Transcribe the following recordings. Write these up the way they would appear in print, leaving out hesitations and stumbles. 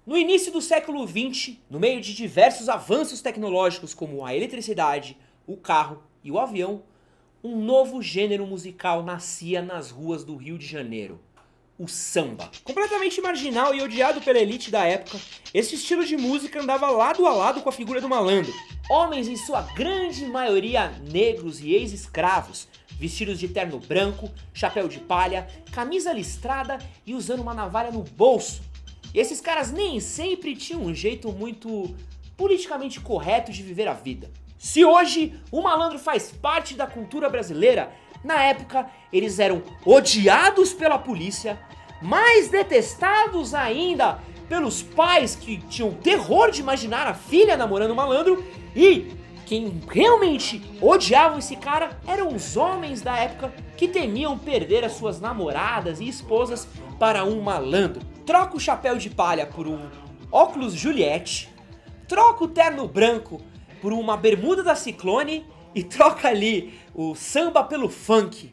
No início do século XX, no meio de diversos avanços tecnológicos como a eletricidade, o carro e o avião, um novo gênero musical nascia nas ruas do Rio de Janeiro. O samba. Completamente marginal e odiado pela elite da época, esse estilo de música andava lado a lado com a figura do malandro. Homens, em sua grande maioria negros e ex-escravos, vestidos de terno branco, chapéu de palha, camisa listrada e usando uma navalha no bolso. E esses caras nem sempre tinham um jeito muito politicamente correto de viver a vida. Se hoje o malandro faz parte da cultura brasileira, na época eles eram odiados pela polícia, mais detestados ainda pelos pais que tinham terror de imaginar a filha namorando um malandro, e quem realmente odiavam esse cara eram os homens da época que temiam perder as suas namoradas e esposas para um malandro. Troca o chapéu de palha por um óculos Juliette, troca o terno branco por uma bermuda da Ciclone e troca ali o samba pelo funk.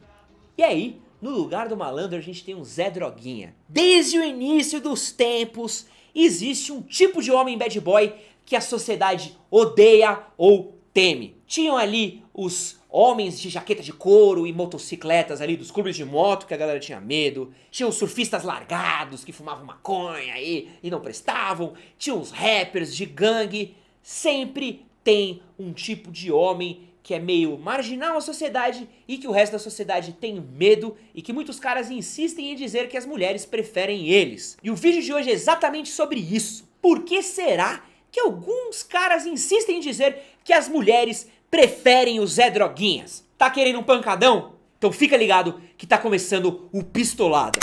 E aí, no lugar do malandro a gente tem um Zé Droguinha. Desde o início dos tempos existe um tipo de homem bad boy que a sociedade odeia ou teme. Tinham ali os homens de jaqueta de couro e motocicletas ali dos clubes de moto que a galera tinha medo. Tinha os surfistas largados que fumavam maconha e não prestavam. Tinha os rappers de gangue. Sempre tem um tipo de homem que é meio marginal à sociedade e que o resto da sociedade tem medo e que muitos caras insistem em dizer que as mulheres preferem eles. E o vídeo de hoje é exatamente sobre isso. Por que será que alguns caras insistem em dizer que as mulheres preferem os Zé Droguinhas? Tá querendo um pancadão? Então fica ligado que tá começando o Pistolada.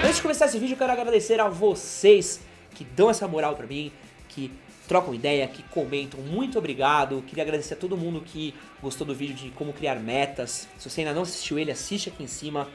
Antes de começar esse vídeo, eu quero agradecer a vocês que dão essa moral pra mim, que trocam ideia, que comentam. Muito obrigado. Queria agradecer a todo mundo que gostou do vídeo de como criar metas. Se você ainda não assistiu ele, assiste aqui em cima.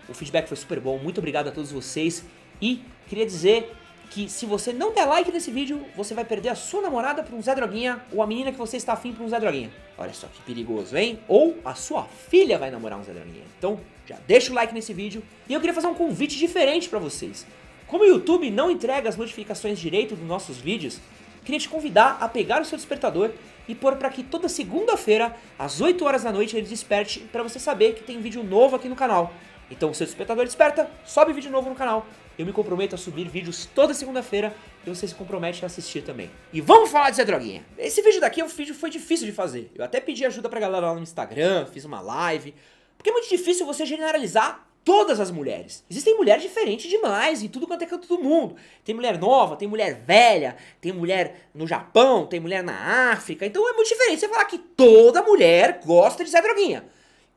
O feedback foi super bom. Muito obrigado a todos vocês. E queria dizer que se você não der like nesse vídeo, você vai perder a sua namorada pra um Zé Droguinha, ou a menina que você está afim pra um Zé Droguinha. Olha só que perigoso, hein? Ou a sua filha vai namorar um Zé Droguinha. Então já deixa o like nesse vídeo. E eu queria fazer um convite diferente pra vocês. Como o YouTube não entrega as notificações direito dos nossos vídeos, queria te convidar a pegar o seu despertador e pôr para que toda segunda-feira, às 8 horas da noite, ele desperte para você saber que tem vídeo novo aqui no canal. Então o seu despertador desperta, sobe vídeo novo no canal. Eu me comprometo a subir vídeos toda segunda-feira e você se compromete a assistir também. E vamos falar de Zé Droguinha. Esse vídeo daqui foi difícil de fazer. Eu até pedi ajuda pra galera lá no Instagram, fiz uma live. Porque é muito difícil você generalizar todas as mulheres. Existem mulheres diferentes demais em tudo quanto é canto do mundo. Tem mulher nova, tem mulher velha, tem mulher no Japão, tem mulher na África. Então é muito diferente você falar que toda mulher gosta de Zé Droguinha.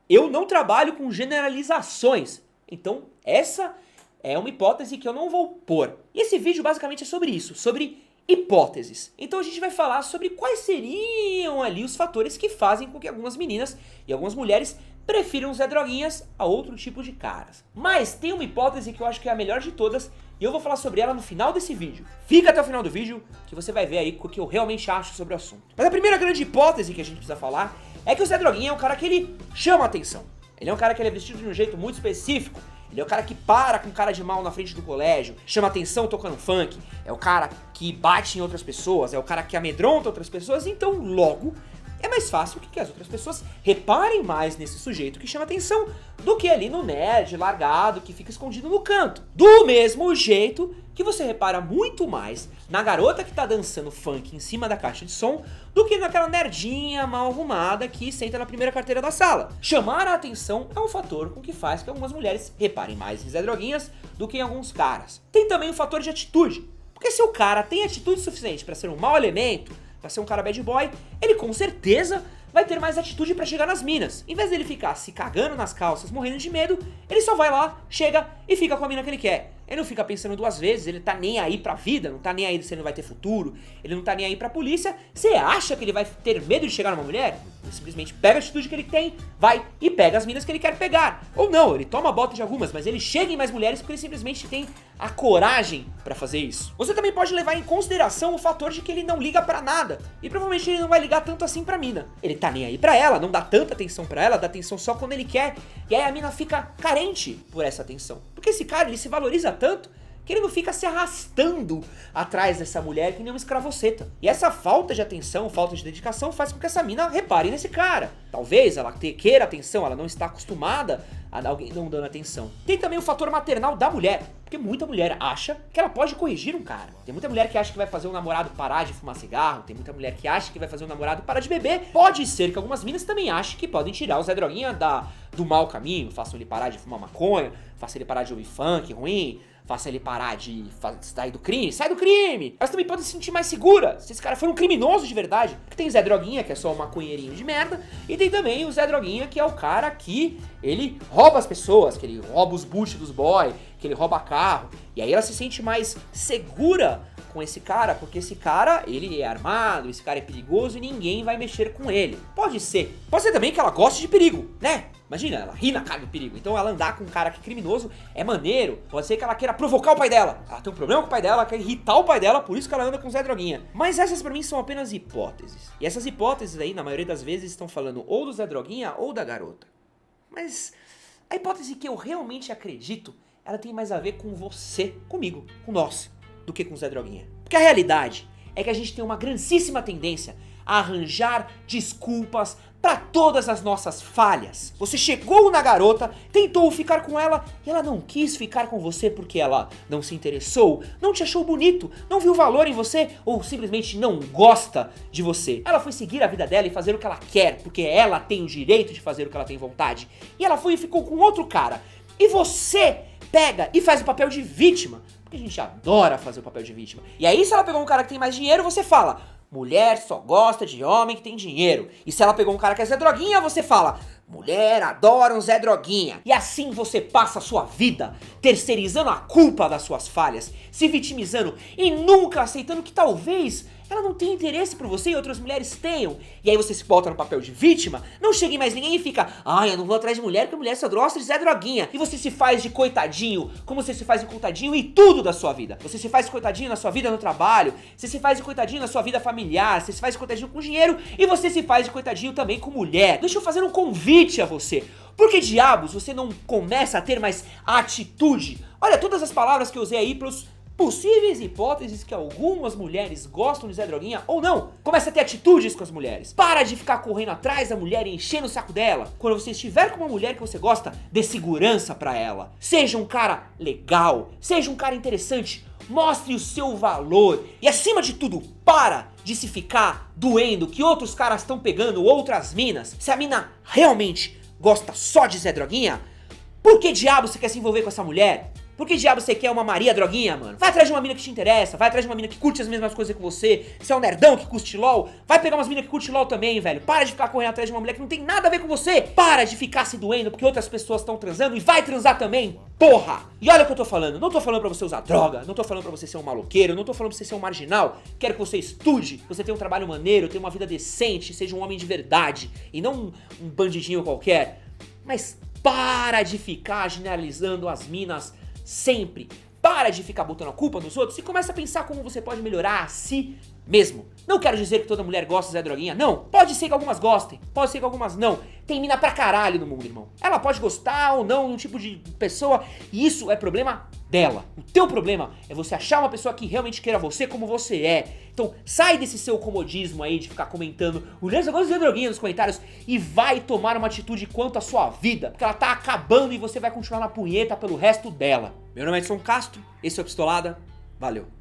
Eu não trabalho com generalizações. Então essa é uma hipótese que eu não vou pôr. E esse vídeo basicamente é sobre isso, sobre hipóteses. Então a gente vai falar sobre quais seriam ali os fatores que fazem com que algumas meninas e algumas mulheres prefiram Zé Droguinhas a outro tipo de caras. Mas tem uma hipótese que eu acho que é a melhor de todas e eu vou falar sobre ela no final desse vídeo. Fica até o final do vídeo que você vai ver aí o que eu realmente acho sobre o assunto. Mas a primeira grande hipótese que a gente precisa falar é que o Zé Droguinha é um cara que ele chama a atenção. Ele é um cara que ele é vestido de um jeito muito específico. Ele é o cara que para com cara de mal na frente do colégio, chama atenção tocando funk. É o cara que bate em outras pessoas, é o cara que amedronta outras pessoas. Então logo é mais fácil que as outras pessoas reparem mais nesse sujeito que chama atenção do que ali no nerd largado que fica escondido no canto. Do mesmo jeito que você repara muito mais na garota que tá dançando funk em cima da caixa de som do que naquela nerdinha mal arrumada que senta na primeira carteira da sala. Chamar a atenção é um fator com que faz que algumas mulheres reparem mais em Zé Droguinhas do que em alguns caras. Tem também o fator de atitude, porque se o cara tem atitude suficiente para ser um mau elemento, pra ser um cara bad boy, ele com certeza vai ter mais atitude pra chegar nas minas. Em vez dele ficar se cagando nas calças, morrendo de medo, ele só vai lá, chega e fica com a mina que ele quer. Ele não fica pensando duas vezes, ele tá nem aí pra vida, não tá nem aí se ele não vai ter futuro, ele não tá nem aí pra polícia. Você acha que ele vai ter medo de chegar numa mulher? Ele simplesmente pega a atitude que ele tem, vai e pega as minas que ele quer pegar. Ou não, ele toma a bota de algumas, mas ele chega em mais mulheres porque ele simplesmente tem a coragem pra fazer isso. Você também pode levar em consideração o fator de que ele não liga pra nada, e provavelmente ele não vai ligar tanto assim pra mina. Ele tá nem aí pra ela, não dá tanta atenção pra ela, dá atenção só quando ele quer, e aí a mina fica carente por essa atenção. Porque esse cara, ele se valoriza tanto que ele não fica se arrastando atrás dessa mulher que nem uma escravoceta. E essa falta de atenção, falta de dedicação faz com que essa mina repare nesse cara. Talvez ela queira atenção, ela não está acostumada a alguém não dando atenção. Tem também o fator maternal da mulher, porque muita mulher acha que ela pode corrigir um cara. Tem muita mulher que acha que vai fazer o namorado parar de fumar cigarro, tem muita mulher que acha que vai fazer o namorado parar de beber. Pode ser que algumas minas também achem que podem tirar o Zé Droguinha do mau caminho, façam ele parar de fumar maconha, façam ele parar de ouvir funk ruim, faça ele parar de sair do crime, sai do crime. Elas também podem se sentir mais seguras se esse cara for um criminoso de verdade. Porque tem Zé Droguinha, que é só um maconheirinho de merda, e tem também o Zé Droguinha, que é o cara que ele rouba as pessoas, que ele rouba os boot dos boy, que ele rouba carro. E aí ela se sente mais segura com esse cara, porque esse cara, ele é armado, esse cara é perigoso e ninguém vai mexer com ele. Pode ser também que ela goste de perigo, né? Imagina, ela ri na cara do perigo. Então ela andar com um cara que é criminoso é maneiro. Pode ser que ela queira provocar o pai dela. Ela tem um problema com o pai dela, ela quer irritar o pai dela, por isso que ela anda com o Zé Droguinha. Mas essas pra mim são apenas hipóteses. E essas hipóteses aí, na maioria das vezes, estão falando ou do Zé Droguinha ou da garota. Mas a hipótese que eu realmente acredito, ela tem mais a ver com você, comigo, com nós, do que com o Zé Droguinha. Porque a realidade é que a gente tem uma grandíssima tendência a arranjar desculpas para todas as nossas falhas. Você chegou na garota, tentou ficar com ela e ela não quis ficar com você porque ela não se interessou, não te achou bonito, não viu valor em você ou simplesmente não gosta de você. Ela foi seguir a vida dela e fazer o que ela quer, porque ela tem o direito de fazer o que ela tem vontade. E ela foi e ficou com outro cara. E você pega e faz o papel de vítima, porque a gente adora fazer o papel de vítima. E aí se ela pegou um cara que tem mais dinheiro, você fala: mulher só gosta de homem que tem dinheiro. E se ela pegou um cara que é Zé Droguinha, você fala: mulher adora um Zé Droguinha. E assim você passa a sua vida terceirizando a culpa das suas falhas, se vitimizando e nunca aceitando que talvez ela não tenha interesse por você e outras mulheres tenham. E aí você se bota no papel de vítima, não chega em mais ninguém e fica: ai, eu não vou atrás de mulher porque mulher só gosta de Zé Droguinha. E você se faz de coitadinho, como você se faz de coitadinho em tudo da sua vida. Você se faz de coitadinho na sua vida no trabalho, você se faz de coitadinho na sua vida familiar, você se faz de coitadinho com dinheiro e você se faz de coitadinho também com mulher. Deixa eu fazer um convite a você. Por que diabos você não começa a ter mais atitude? Olha todas as palavras que eu usei aí pros possíveis hipóteses que algumas mulheres gostam de Zé Droguinha ou não. Começa a ter atitudes com as mulheres. Para de ficar correndo atrás da mulher e enchendo o saco dela. Quando você estiver com uma mulher que você gosta, dê segurança pra ela. Seja um cara legal, seja um cara interessante, mostre o seu valor. E acima de tudo, para de se ficar doendo que outros caras estão pegando outras minas. Se a mina realmente gosta só de Zé Droguinha, por que diabo você quer se envolver com essa mulher? Por que diabo você quer uma Maria Droguinha, mano? Vai atrás de uma mina que te interessa, vai atrás de uma mina que curte as mesmas coisas que você. Se é um nerdão que curte LOL, vai pegar umas minas que curte LOL também, velho. Para de ficar correndo atrás de uma mulher que não tem nada a ver com você. Para de ficar se doendo porque outras pessoas estão transando e vai transar também, porra! E olha o que eu tô falando, não tô falando pra você usar droga, não tô falando pra você ser um maloqueiro, não tô falando pra você ser um marginal. Quero que você estude, que você tenha um trabalho maneiro, tenha uma vida decente, seja um homem de verdade e não um bandidinho qualquer. Mas para de ficar generalizando as minas sempre. Para de ficar botando a culpa nos outros e começa a pensar como você pode melhorar a si mesmo. Não quero dizer que toda mulher gosta de Zé Droguinha, não. Pode ser que algumas gostem, pode ser que algumas não. Tem mina pra caralho no mundo, irmão. Ela pode gostar ou não de um tipo de pessoa e isso é problema dela. O teu problema é você achar uma pessoa que realmente queira você como você é. Então sai desse seu comodismo aí de ficar comentando mulher só gosta de Zé Droguinha nos comentários e vai tomar uma atitude quanto à sua vida, porque ela tá acabando e você vai continuar na punheta pelo resto dela. Meu nome é Edson Castro, esse é o Pistolada, valeu.